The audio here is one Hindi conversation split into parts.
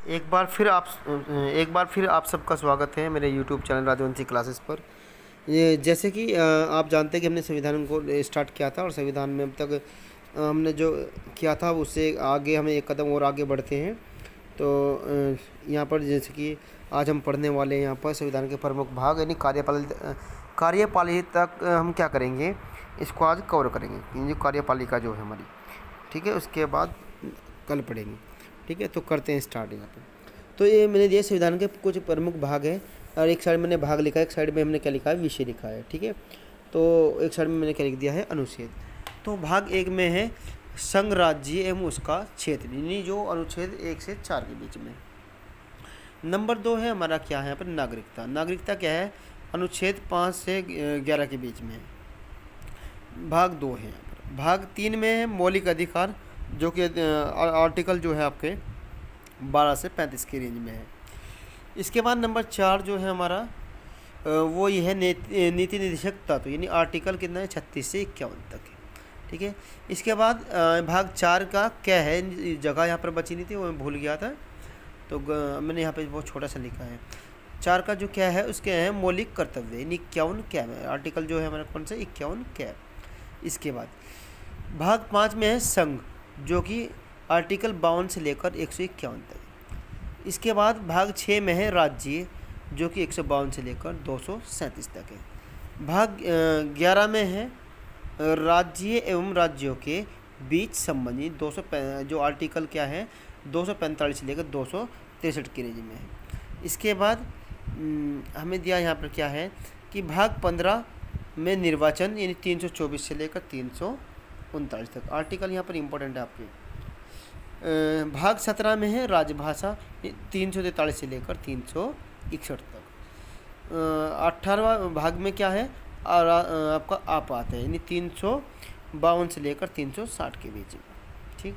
एक बार फिर आप सबका स्वागत है मेरे यूट्यूब चैनल राजवंशी क्लासेस पर। ये जैसे कि आप जानते हैं कि हमने संविधान को स्टार्ट किया था और संविधान में अब तक हमने जो किया था उससे आगे हमें एक कदम और आगे बढ़ते हैं। तो यहाँ पर जैसे कि आज हम पढ़ने वाले हैं यहाँ पर संविधान के प्रमुख भाग यानी कार्यपालिका तक हम क्या करेंगे, इसको आज कवर करेंगे। ये कार्यपालिका जो है हमारी, ठीक है, उसके बाद कल पढ़ेंगे। ठीक है, तो करते हैं स्टार्ट यहाँ पे। तो ये मैंने दिया संविधान के कुछ प्रमुख भाग हैं और एक साइड मैंने भाग लिखा है, एक साइड में हमने क्या लिखा है, विषय लिखा है। ठीक है, तो एक साइड में मैंने क्या लिख दिया है, अनुच्छेद। तो भाग 1 में है संघ राज्य एवं उसका क्षेत्र, यानी जो अनुच्छेद 1 से 4 के बीच में। नंबर 2 है हमारा क्या है यहाँ पर, नागरिकता। नागरिकता क्या है, अनुच्छेद 5 से 11 के बीच में है। भाग 2 है यहाँ पर। भाग 3 में है मौलिक अधिकार, जो कि आर्टिकल जो है आपके 12 से 35 की रेंज में है। इसके बाद नंबर 4 जो है हमारा वो ये है नीति निर्देशक तत्व, यानी आर्टिकल कितना है, 36 से 51 तक है। ठीक है, इसके बाद भाग 4 का क्या है, जगह यहाँ पर बची नहीं थी, वो मैं भूल गया था, तो मैंने यहाँ पे बहुत छोटा सा लिखा है। 4 का जो क्या है, उसके हैं मौलिक कर्तव्य, यानी 51 क्या है, आर्टिकल जो है हमारा कौन सा, 51 क्या है। इसके बाद भाग 5 में है संघ, जो कि आर्टिकल 52 से लेकर 151 तक। इसके बाद भाग 6 में है राज्य, जो कि 152 से लेकर 237 तक है। भाग 11 में है राज्य एवं राज्यों के बीच संबंधी 200 जो आर्टिकल क्या है 245 से लेकर 263 की रेंज में है। इसके बाद हमें दिया यहाँ पर क्या है कि भाग 15 में निर्वाचन, यानी 324 से लेकर 339 तक आर्टिकल यहाँ पर इम्पोर्टेंट है आपके। भाग 17 में है राजभाषा, 343 से लेकर 361 तक। 18वां भाग में क्या है, आपका आपात है, यानी 352 से लेकर 360 के बीच में। ठीक,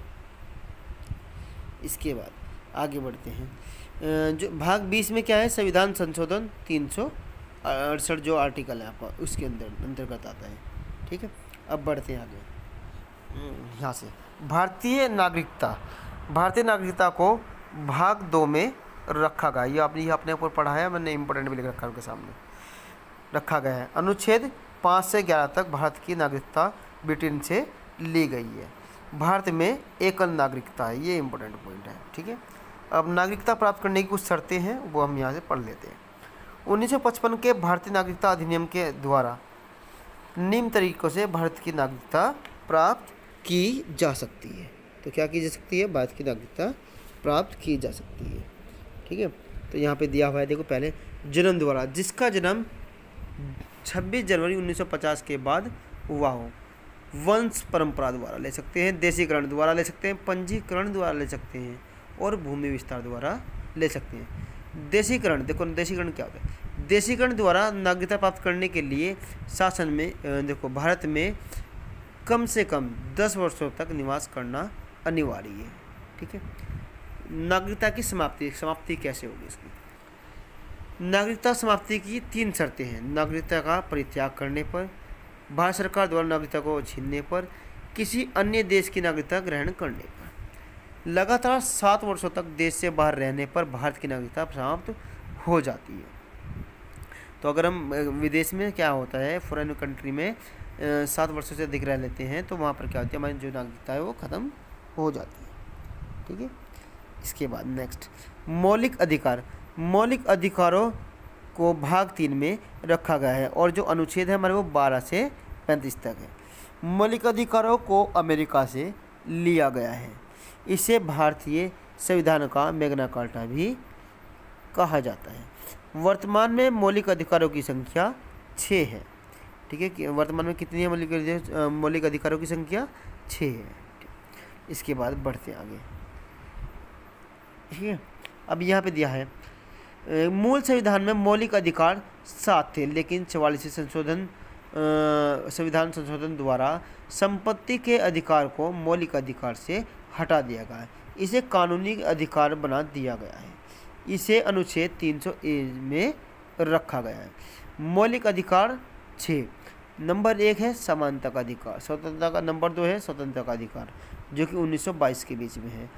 इसके बाद आगे बढ़ते हैं। जो भाग 20 में क्या है, संविधान संशोधन 368 जो आर्टिकल है आपका उसके अंतर्गत आता है। ठीक है, अब बढ़ते हैं आगे यहाँ से। भारतीय नागरिकता को भाग 2 में रखा गया, ये आपने ऊपर पढ़ा है, मैंने इंपॉर्टेंट भी लिख रखा है उनके सामने रखा गया है। अनुच्छेद 5 से 11 तक भारत की नागरिकता ब्रिटेन से ली गई है। भारत में एकल नागरिकता है, ये इंपॉर्टेंट पॉइंट है। ठीक है, अब नागरिकता प्राप्त करने की कुछ शर्तें हैं, वो हम यहाँ से पढ़ लेते हैं। 1955 के भारतीय नागरिकता अधिनियम के द्वारा निम्न तरीकों से भारत की नागरिकता प्राप्त की जा सकती है। तो क्या की जा सकती है, भारत की नागरिकता प्राप्त की जा सकती है। ठीक है, तो यहाँ पे दिया हुआ है, देखो पहले जन्म द्वारा, जिसका जन्म 26 जनवरी 1950 के बाद हुआ हो, वंश परंपरा द्वारा ले सकते हैं, देशीकरण द्वारा ले सकते हैं, पंजीकरण द्वारा ले सकते हैं और भूमि विस्तार द्वारा ले सकते हैं। देशीकरण, देखो देशीकरण क्या होता है, देशीकरण द्वारा नागरिकता प्राप्त करने के लिए शासन में देखो भारत में कम से कम 10 वर्षों तक निवास करना अनिवार्य है। ठीक है, नागरिकता की समाप्ति कैसे होगी इसकी, नागरिकता समाप्ति की 3 शर्तें हैं। नागरिकता का परित्याग करने पर, भारत सरकार द्वारा नागरिकता को छीनने पर, किसी अन्य देश की नागरिकता ग्रहण करने पर। लगातार 7 वर्षों तक देश से बाहर रहने पर भारत की नागरिकता समाप्त हो जाती है। तो अगर हम विदेश में क्या होता है, फॉरेन कंट्री में 7 वर्षों से अधिक रह लेते हैं, तो वहाँ पर क्या होती है, हमारी जो नागरिकता है वो ख़त्म हो जाती है। ठीक है, इसके बाद नेक्स्ट मौलिक अधिकार। मौलिक अधिकारों को भाग 3 में रखा गया है और जो अनुच्छेद है हमारे वो 12 से 35 तक है। मौलिक अधिकारों को अमेरिका से लिया गया है। इसे भारतीय संविधान का मैग्ना कार्टा भी कहा जाता है। वर्तमान में मौलिक अधिकारों की संख्या 6 है। ठीक है, कि वर्तमान में कितनी है मौलिक अधिकारों की संख्या 6 है। इसके बाद बढ़ते आगे। ठीक है, अब यहाँ पे दिया है मूल संविधान में मौलिक अधिकार 7 थे, लेकिन 44वें संविधान संशोधन द्वारा संपत्ति के अधिकार को मौलिक अधिकार से हटा दिया गया है। इसे कानूनी अधिकार बना दिया गया है। इसे अनुच्छेद 300A में रखा गया है। मौलिक अधिकार 6, नंबर 1 है समानता का अधिकार, स्वतंत्रता का, नंबर 2 है स्वतंत्रता का अधिकार, जो कि 1922 के बीच में है।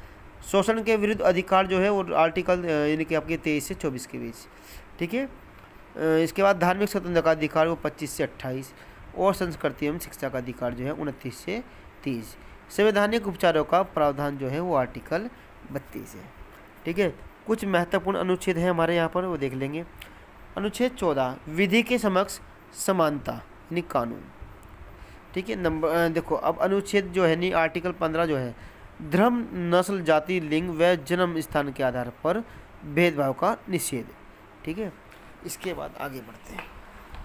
शोषण के विरुद्ध अधिकार जो है वो आर्टिकल यानी कि आपके 23 से 24 के बीच, ठीक है। इसके बाद धार्मिक स्वतंत्रता का अधिकार वो 25 से 28 और संस्कृति एवं शिक्षा का अधिकार जो है 29 से 30। संवैधानिक उपचारों का प्रावधान जो है वो आर्टिकल 32 है, ठीक है। कुछ महत्वपूर्ण अनुच्छेद है हमारे यहाँ पर, वो देख लेंगे। अनुच्छेद 14 विधि के समक्ष समानता यानी कानून, ठीक है। नंबर देखो अब अनुच्छेद जो है नहीं आर्टिकल 15 जो है धर्म, नस्ल, जाति, लिंग व जन्म स्थान के आधार पर भेदभाव का निषेध, ठीक है। इसके बाद आगे बढ़ते हैं।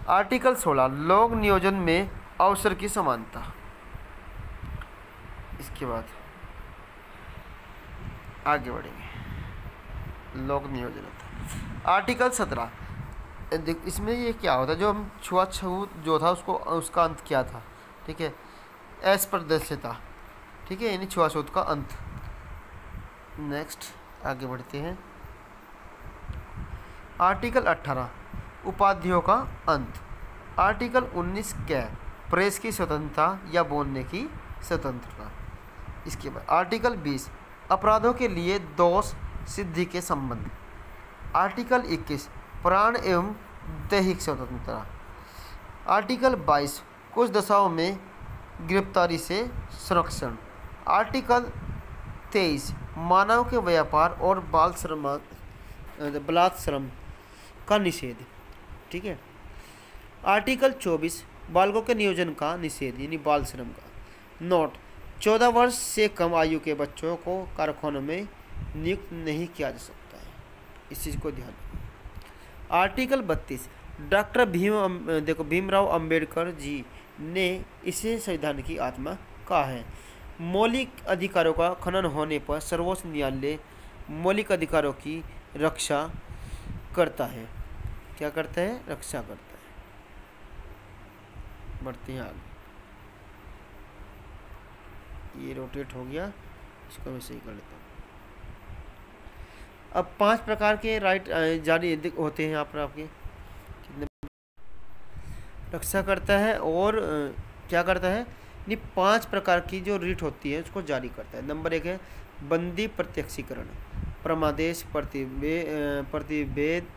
आर्टिकल 16 लोक नियोजन में अवसर की समानता। इसके बाद आगे बढ़ेंगे, लोक नियोजन होता है। आर्टिकल 17 इसमें ये क्या होता है, जो हम छुआछूत जो था उसका अंत क्या था, ठीक है, अस्पृश्यता, ठीक है, यानी छुआछूत का अंत। नेक्स्ट आगे बढ़ते हैं। आर्टिकल 18 उपाधियों का अंत। आर्टिकल 19 क्या, प्रेस की स्वतंत्रता या बोलने की स्वतंत्रता। इसके बाद आर्टिकल 20 अपराधों के लिए दोष सिद्धि के संबंध। आर्टिकल 21 प्राण एवं दैहिक स्वतंत्रता। आर्टिकल 22 कुछ दशाओं में गिरफ्तारी से संरक्षण। आर्टिकल 23 मानव के व्यापार और बलात्श्रम का निषेध, ठीक है। आर्टिकल 24 बालकों के नियोजन का निषेध यानी बाल श्रम का। नोट 14 वर्ष से कम आयु के बच्चों को कारखानों में नियुक्त नहीं किया जा सकता है, इस चीज़ को ध्यान रखें। आर्टिकल 32 डॉक्टर भीमराव अंबेडकर जी ने इसे संविधान की आत्मा कहा है। मौलिक अधिकारों का खनन होने पर सर्वोच्च न्यायालय मौलिक अधिकारों की रक्षा करता है। क्या करता है? रक्षा करता है। बढ़ते हैं आगे। ये रोटेट हो गया, इसको मैं सही कर लेता हूँ। अब 5 प्रकार के राइट जारी होते हैं यहाँ पर आपके, कितने रक्षा करता है और क्या करता है, नहीं 5 प्रकार की जो रीट होती है उसको जारी करता है। नंबर 1 है बंदी प्रत्यक्षीकरण, प्रमादेश, प्रतिवेद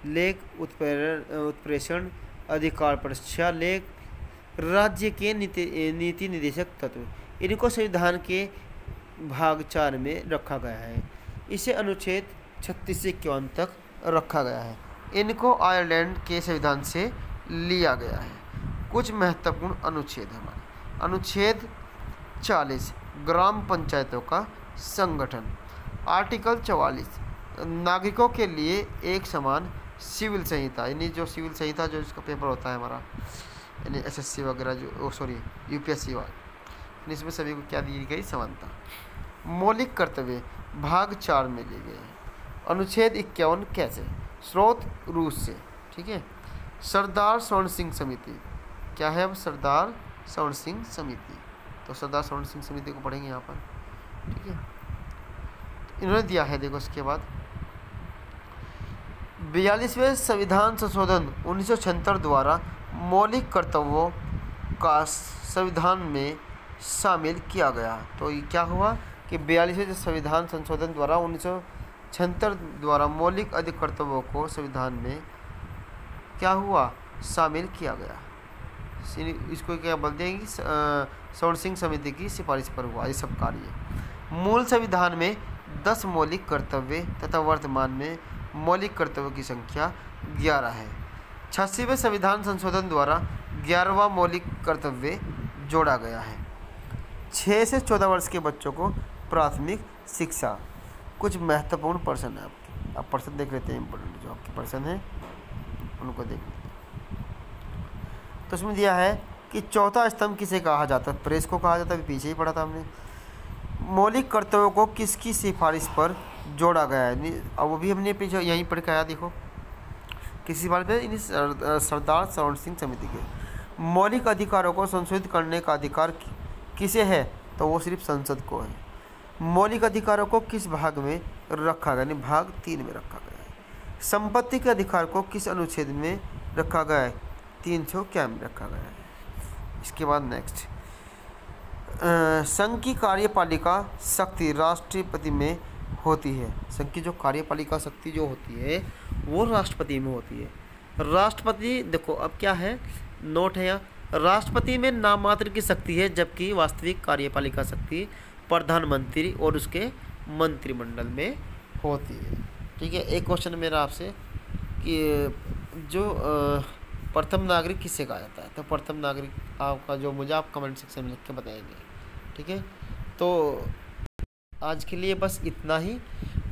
लेख, उत्प्रेषण, अधिकार परीक्षा लेख, राज्य के नीति निर्देशक तत्व। इनको संविधान के भाग 4 में रखा गया है। इसे अनुच्छेद 36 से 51 तक रखा गया है। इनको आयरलैंड के संविधान से लिया गया है। कुछ महत्वपूर्ण अनुच्छेद हमारे। अनुच्छेद 40 ग्राम पंचायतों का संगठन। आर्टिकल 44 नागरिकों के लिए एक समान सिविल संहिता, यानी जो सिविल संहिता जो इसका पेपर होता है हमारा, यानी एसएससी वगैरह जो यूपीएससी वाला, इसमें सभी को क्या दी गई? समानता। मौलिक कर्तव्य भाग 4 में लिए गए हैं। अनुच्छेद 51 कैसे? स्रोत रूस से, ठीक है। सरदार स्वर्ण सिंह समिति क्या है? अब सरदार स्वर्ण सिंह समिति, तो सरदार स्वर्ण सिंह समिति को पढ़ेंगे यहाँ पर, ठीक है। इन्होंने दिया है, देखो इसके बाद 42वें संविधान संशोधन 1976 द्वारा मौलिक कर्तव्यों का संविधान में शामिल किया गया। तो ये क्या हुआ कि 42वें संविधान संशोधन द्वारा 1976 द्वारा मौलिक अधिक कर्तव्यों को संविधान में क्या हुआ? शामिल किया गया। इसको क्या बोलते हैं कि स्वर्ण सिंह समिति की सिफारिश पर हुआ ये सब कार्य। मूल संविधान में 10 मौलिक कर्तव्य तथा वर्तमान में मौलिक कर्तव्यों की संख्या 11 है। 86वें संविधान संशोधन द्वारा 11वां मौलिक कर्तव्य जोड़ा गया है। 6 से 14 वर्ष के बच्चों को प्राथमिक शिक्षा। कुछ महत्वपूर्ण प्रश्न है आपके, आप प्रश्न देख लेते हैं, इंपॉर्टेंट जो आपके प्रश्न हैं उनको देख लेते हैं। तो उसमें दिया है कि चौथा स्तंभ किसे कहा जाता है? प्रेस को कहा जाता है, पीछे ही पढ़ा था हमने। मौलिक कर्तव्यों को किसकी सिफारिश पर जोड़ा गया है? अब वो भी हमने पीछे यहीं पढ़ के आया, देखो किसी सिफारिश पर? सरदार स्वर्ण सिंह समिति के। मौलिक अधिकारों को संशोधित करने का अधिकार किसे है? तो वो सिर्फ संसद को है। मौलिक अधिकारों को किस भाग में रखा गया? यानी भाग 3 में रखा गया है। संपत्ति के अधिकार को किस अनुच्छेद में रखा गया है? 300 क्या में रखा गया है। इसके बाद नेक्स्ट संघ की कार्यपालिका शक्ति राष्ट्रपति में होती है। संघ की जो कार्यपालिका शक्ति जो होती है वो राष्ट्रपति में होती है। राष्ट्रपति देखो अब क्या है, नोट है यहाँ, राष्ट्रपति में नाम मात्र की शक्ति है जबकि वास्तविक कार्यपालिका शक्ति प्रधानमंत्री और उसके मंत्रिमंडल में होती है। ठीक है, एक क्वेश्चन मेरा आपसे कि जो प्रथम नागरिक किसे कहा जाता है, तो प्रथम नागरिक आपका जो मुझे आप कमेंट सेक्शन में लिख के बताएंगे। ठीक है, तो आज के लिए बस इतना ही।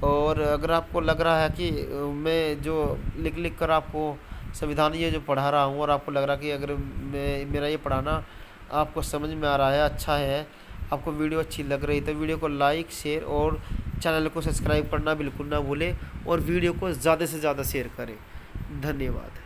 और अगर आपको लग रहा है कि मैं जो लिख कर आपको संविधान ये जो पढ़ा रहा हूँ और आपको लग रहा है कि अगर मेरा ये पढ़ाना आपको समझ में आ रहा है, अच्छा है, आपको वीडियो अच्छी लग रही, तो वीडियो को लाइक शेयर और चैनल को सब्सक्राइब करना बिल्कुल ना भूलें और वीडियो को ज़्यादा से ज़्यादा शेयर करें। धन्यवाद।